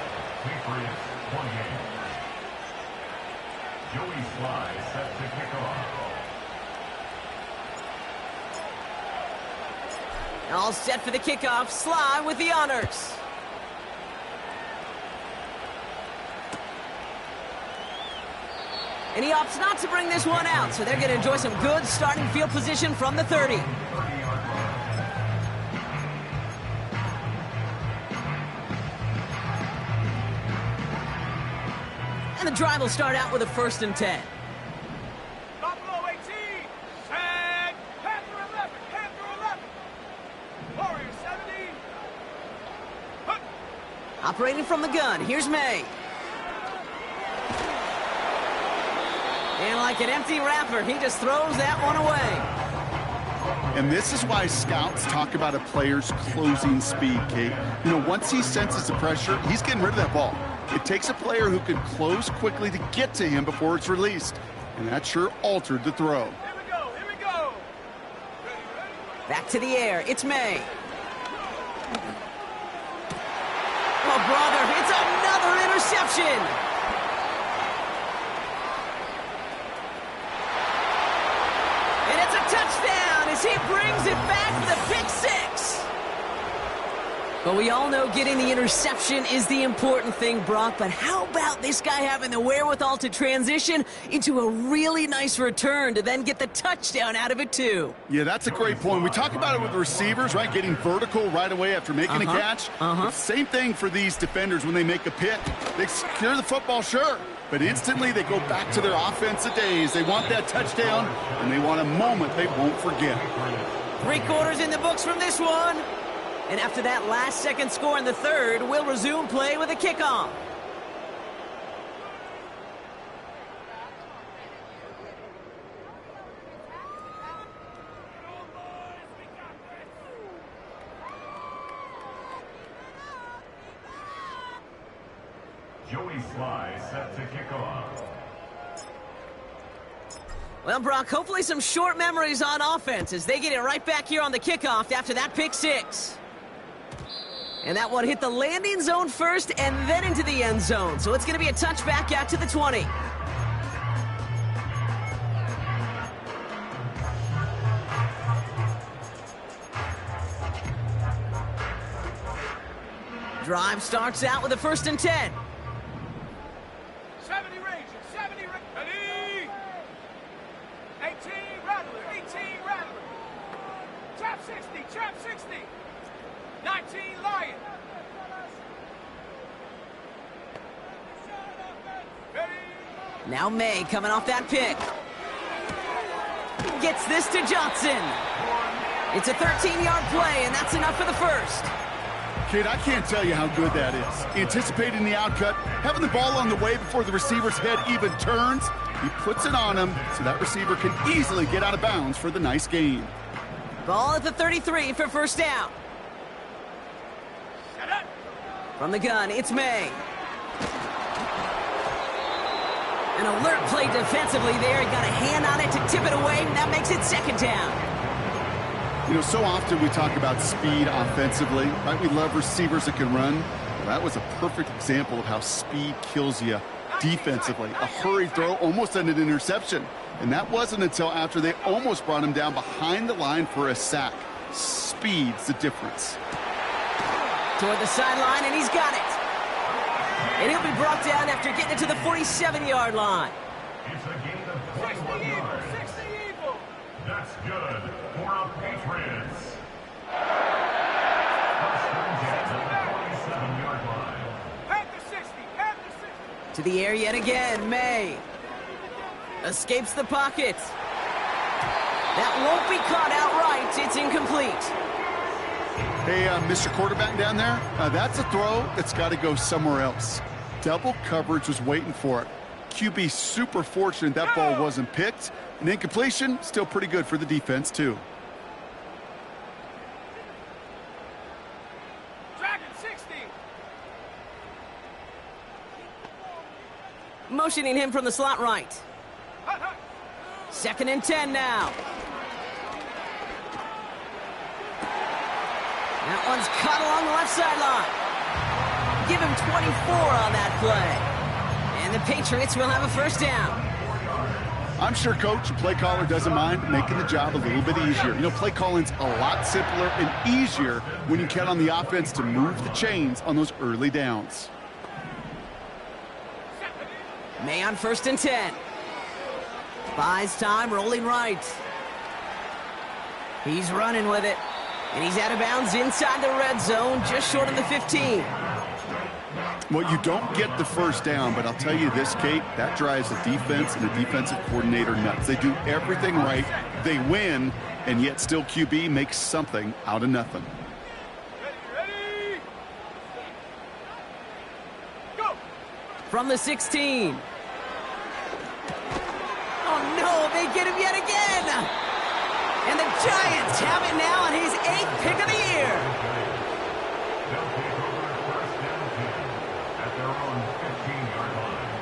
Joey Sly set to kick off. All set for the kickoff. Sly with the honors. And he opts not to bring this one out, so they're going to enjoy some good starting field position from the 30. And the drive will start out with a 1st and 10. Buffalo 18. Set. Panther 11. Panther 11. Warrior 70. Hunt. Operating from the gun, here's May. And like an empty wrapper, he just throws that one away. And this is why scouts talk about a player's closing speed, Kate. You know, once he senses the pressure, he's getting rid of that ball. It takes a player who can close quickly to get to him before it's released. And that sure altered the throw. Here we go. Here we go. Ready, ready. Back to the air, it's May. Oh, brother, it's another interception. And it's a touchdown as he brings it back for the pick 6. But we all know getting the interception is the important thing, Brock. But how about this guy having the wherewithal to transition into a really nice return to then get the touchdown out of it, too? Yeah, that's a great point. We talk about it with receivers, right? Getting vertical right away after making a catch. Same thing for these defenders when they make a pick. They secure the football, sure. But instantly they go back to their offensive days. They want that touchdown, and they want a moment they won't forget. 3 quarters in the books from this one. And after that last-second score in the 3rd, we'll resume play with a kickoff. Joey Sly set to kick off. Well, Brock, hopefully some short memories on offense as they get it right back here on the kickoff after that pick 6. And that one hit the landing zone first and then into the end zone. So it's going to be a touchback out to the 20. Drive starts out with a 1st and 10. 70 Rangers. 70 ready. 18 Rattler. 18 Rattler. Trap 60. Trap 60. 19 Lion. Ready. Now May coming off that pick. Gets this to Johnson. It's a 13-yard play, and that's enough for the 1st. Kid, I can't tell you how good that is. Anticipating the outcut, having the ball on the way before the receiver's head even turns, he puts it on him so that receiver can easily get out of bounds for the nice gain. Ball at the 33 for 1st down. Set up. From the gun, it's May. An alert play defensively there. He got a hand on it to tip it away, and that makes it 2nd down. You know, so often we talk about speed offensively, right? We love receivers that can run. Well, that was a perfect example of how speed kills you defensively. A hurried throw almost ended an interception. And that wasn't until after they almost brought him down behind the line for a sack. speed's the difference. Toward the sideline, and he's got it. And he'll be brought down after getting it to the 47-yard line. It's a gain of 60 21 evil, yards. 60 evil. That's good for the Patriots. First and 10 at the 47-yard line. Panther 60, Panther 60. To the air yet again, May. Escapes the pocket. That won't be caught outright. It's incomplete. Hey, Mr. Quarterback down there, that's a throw that's got to go somewhere else. Double coverage was waiting for it. QB super fortunate that ball wasn't picked. An incompletion, still pretty good for the defense, too. Dragon 60. Motioning him from the slot right. Hut, hut. 2nd and 10 now. That one's caught along the left sideline. Give him 24 on that play. And the Patriots will have a first down. I'm sure Coach and play caller doesn't mind making the job a little bit easier. You know, play calling's a lot simpler and easier when you count on the offense to move the chains on those early downs. May on 1st and 10. Buys time, rolling right. He's running with it. And he's out of bounds inside the red zone, just short of the 15. Well, you don't get the first down, but I'll tell you this, Kate, that drives the defense and the defensive coordinator nuts. They do everything right, they win, and yet still QB makes something out of nothing. Ready. Go. From the 16. Oh, no, they get him yet again. And the Giants have it now on his 8th pick of the year. They'll take over first and 10 at their own 15-yard line.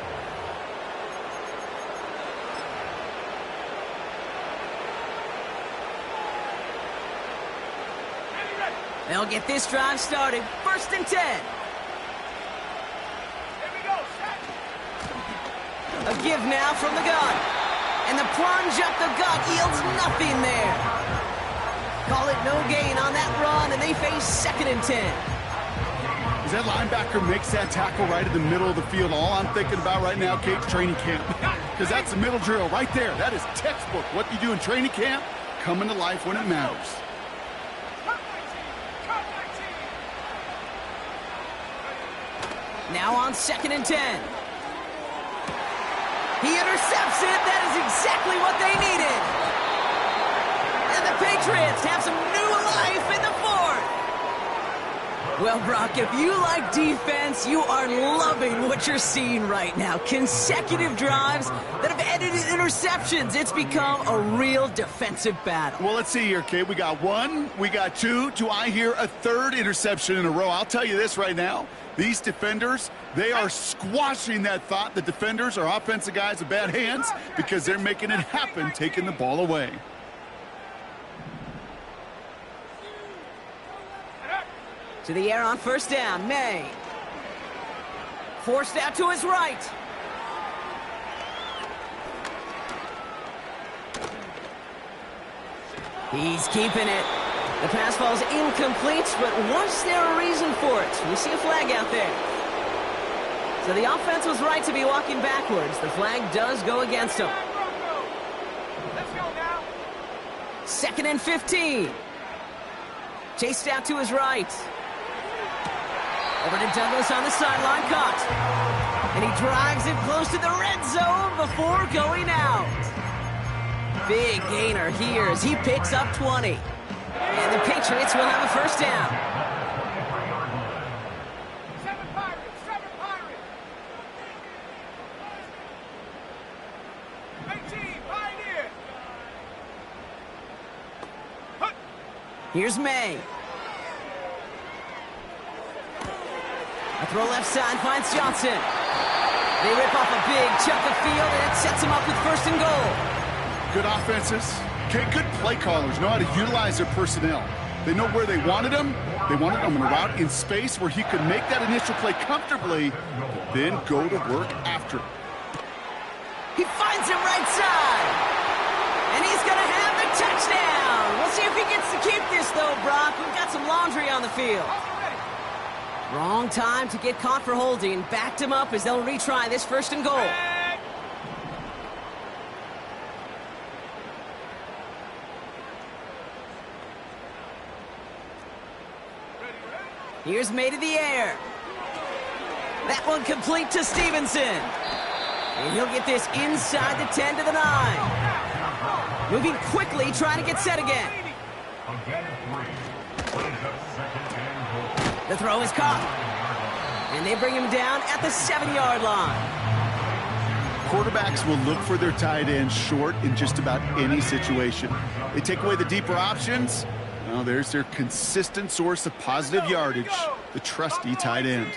Ready, ready. They'll get this drive started. 1st and 10. Here we go. Set. A give now from the gun. And the plunge up the gut yields nothing there. Call it no gain on that run, and they face 2nd and 10. As that linebacker makes that tackle right in the middle of the field, all I'm thinking about right now, Kate, training camp. Because that's the middle drill right there. That is textbook. What you do in training camp, coming to life when it matters. Cut my team. Cut my team. Now on 2nd and 10. He intercepts it. That is exactly what they needed. And the Patriots have some new life in the 4th. Well, Brock, if you like defense, you are loving what you're seeing right now. Consecutive drives that have ended in interceptions. It's become a real defensive battle. Well, let's see here, Kate. We got 1, we got 2. Do I hear a 3rd interception in a row? I'll tell you this right now. These defenders, they are squashing that thought. The defenders are offensive guys with bad hands because they're making it happen, taking the ball away. To the air on 1st down, May. Forced out to his right. He's keeping it. The pass ball's incomplete, but was there a reason for it? We see a flag out there. So the offense was right to be walking backwards. The flag does go against him. Let's go now. 2nd and 15. Chased out to his right. Over to Douglas on the sideline, caught. And he drives it close to the red zone before going out. Big gainer here as he picks up 20. And the Patriots will have a first down. 7 Pirates. 7 Pirates. 18 Pioneer. Hut. Here's May. A throw left side finds Johnson. They rip off a big chunk of field, and it sets them up with 1st and goal. Good offenses. Okay, good play callers know how to utilize their personnel. They know where they wanted him. They wanted him on a route in space where he could make that initial play comfortably, but then go to work after it. He finds him right side. And he's going to have the touchdown. We'll see if he gets to keep this, though, Brock. We've got some laundry on the field. Wrong time to get caught for holding. Backed him up as they'll retry this 1st and goal. Here's May to the air. That one complete to Stevenson. And he'll get this inside the 10 to the 9. Moving quickly, trying to get set again. The throw is caught. And they bring him down at the 7-yard line. Quarterbacks will look for their tight end short in just about any situation. They take away the deeper options. Well, there's their consistent source of positive yardage, the trusty tight end.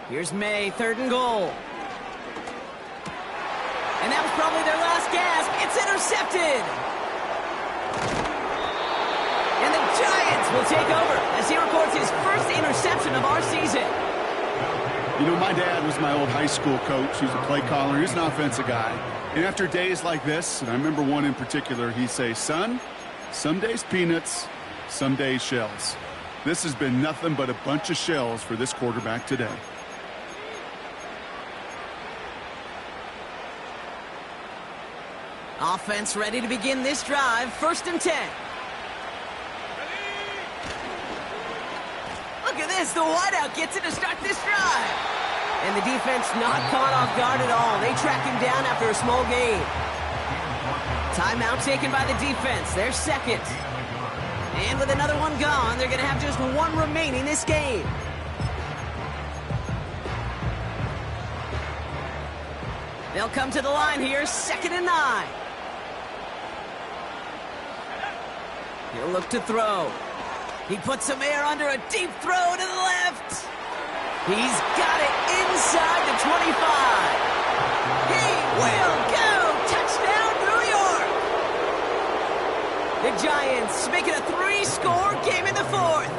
Here's May, 3rd and goal. And that was probably their last gasp. It's intercepted. And the Giants will take over as he records his first interception of our season. You know, my dad was my old high school coach. He was a play caller. He was an offensive guy. And after days like this, and I remember one in particular, he'd say, son, some days peanuts, some days shells. This has been nothing but a bunch of shells for this quarterback today. Offense ready to begin this drive. 1st and 10. Look at this. The wideout gets it to start this drive. And the defense not caught off guard at all. They track him down after a small gain. Timeout taken by the defense. Their 2nd. And with another one gone, they're going to have just one remaining this game. They'll come to the line here. 2nd and 9. He'll look to throw. He puts some air under a deep throw to the left. He's got it inside the 25. He will go. Touchdown, New York. The Giants make it a 3-score game in the 4th.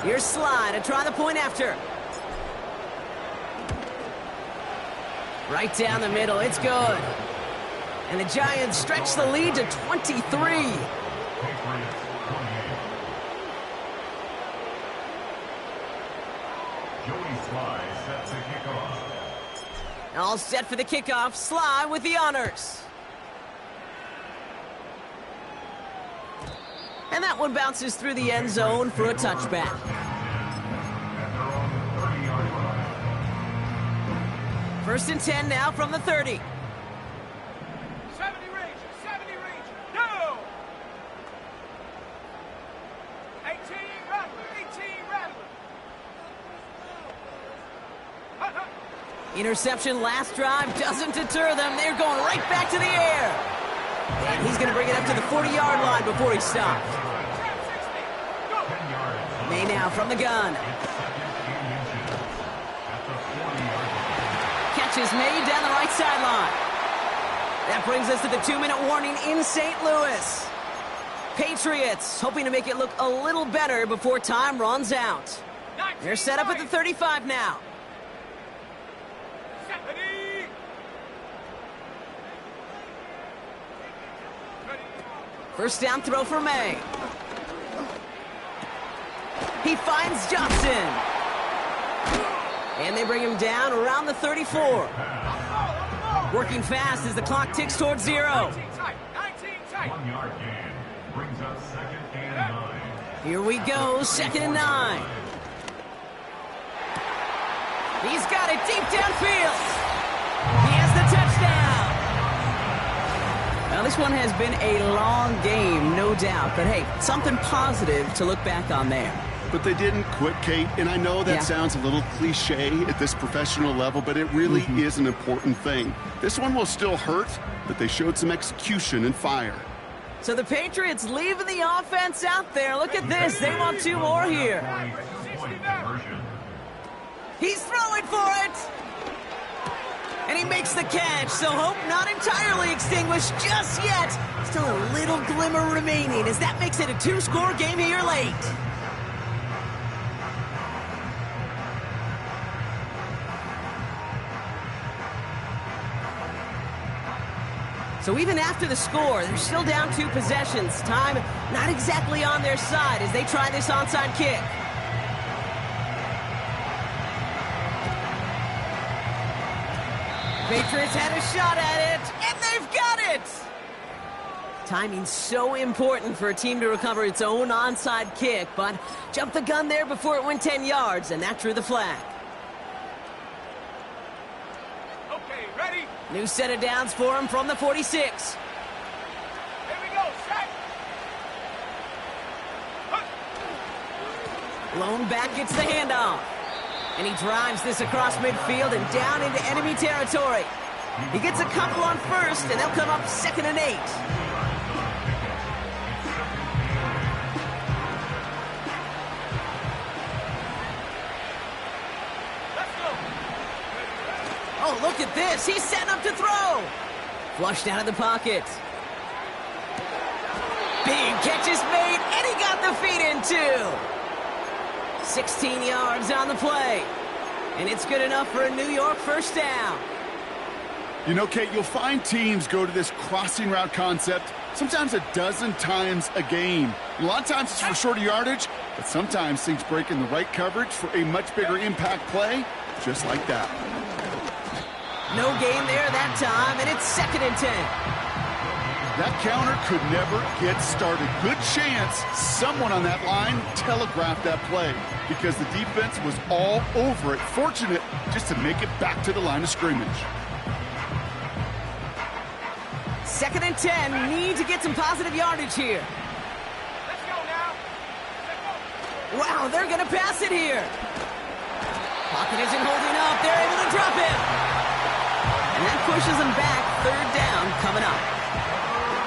Here's Sly to try the point after. Right down the middle. It's good. And the Giants stretch the lead to 23. All set for the kickoff. Sly with the honors. And that one bounces through the end zone for a touchback. First and 10 now from the 30. 70 Ranger, 70 Ranger, go! 18 Rattler, 18 Rattler. Interception last drive doesn't deter them. They're going right back to the air. And he's going to bring it up to the 40-yard line before he stops. May now from the gun. Catches made down the right sideline. That brings us to the 2-minute warning in St. Louis. Patriots hoping to make it look a little better before time runs out. They're set up at the 35 now. First down throw for May. He finds Johnson. And they bring him down around the 34. Working fast as the clock ticks towards 0. 19 tight. 1 yard gain brings up 2nd and 9. Here we go, 2nd and 9. He's got it deep downfield. He has the touchdown. Well, this one has been a long game, no doubt. But hey, something positive to look back on there. But they didn't quit, Kate, and I know that sounds a little cliche at this professional level, but it really is an important thing. This one will still hurt, but they showed some execution and fire. So the Patriots leaving the offense out there. Look at this. They want 2 more here. He's throwing for it. And he makes the catch, so hope not entirely extinguished just yet. Still a little glimmer remaining as that makes it a 2-score game here late. So even after the score, they're still down 2 possessions. Time not exactly on their side as they try this onside kick. Patriots had a shot at it, and they've got it! Timing's so important for a team to recover its own onside kick, but jumped the gun there before it went 10 yards, and that drew the flag. Okay, ready? New set of downs for him from the 46. Here we go, set! Lone back gets the handoff. And he drives this across midfield and down into enemy territory. He gets a couple on first, and they'll come up 2nd and 8. Let's go! Oh, look at this. He's setting up to throw. Flushed out of the pocket. Big catch is made, and he got the feet in too. 16 yards on the play. And it's good enough for a New York first down. You know, Kate, you'll find teams go to this crossing route concept sometimes a dozen times a game. A lot of times it's for shorter yardage, but sometimes things break in the right coverage for a much bigger impact play, just like that. No gain there that time, and it's 2nd and 10. That counter could never get started. Good chance someone on that line telegraphed that play because the defense was all over it. Fortunate just to make it back to the line of scrimmage. 2nd and 10. Need to get some positive yardage here. Let's go now! Let's go! Wow, they're going to pass it here. Pocket isn't holding up. They're able to drop it. And that pushes them back. 3rd down coming up.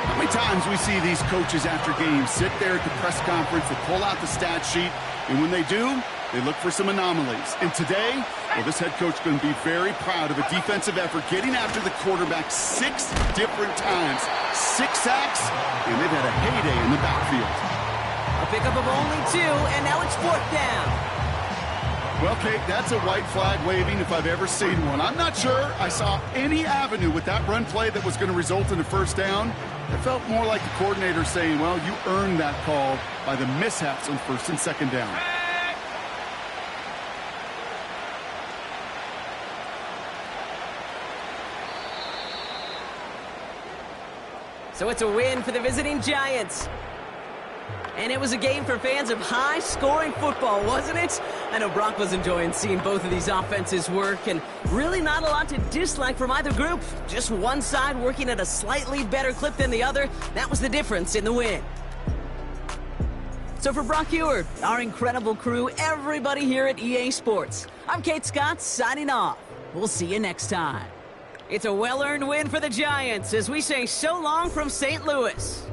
How many times we see these coaches after games sit there at the press conference, they pull out the stat sheet, and when they do, they look for some anomalies. And today, well, this head coach is going to be very proud of a defensive effort getting after the quarterback 6 different times. 6 sacks, and they've had a heyday in the backfield. A pickup of only 2, and now it's 4th down. Well, Kate, that's a white flag waving if I've ever seen one. I'm not sure I saw any avenue with that run play that was going to result in a first down. It felt more like the coordinator saying, well, you earned that call by the mishaps on 1st and 2nd down. So it's a win for the visiting Giants. And it was a game for fans of high-scoring football, wasn't it? I know Brock was enjoying seeing both of these offenses work, and really not a lot to dislike from either group. Just one side working at a slightly better clip than the other. That was the difference in the win. So for Brock Ewart, our incredible crew, everybody here at EA Sports, I'm Kate Scott signing off. We'll see you next time. It's a well-earned win for the Giants as we say so long from St. Louis.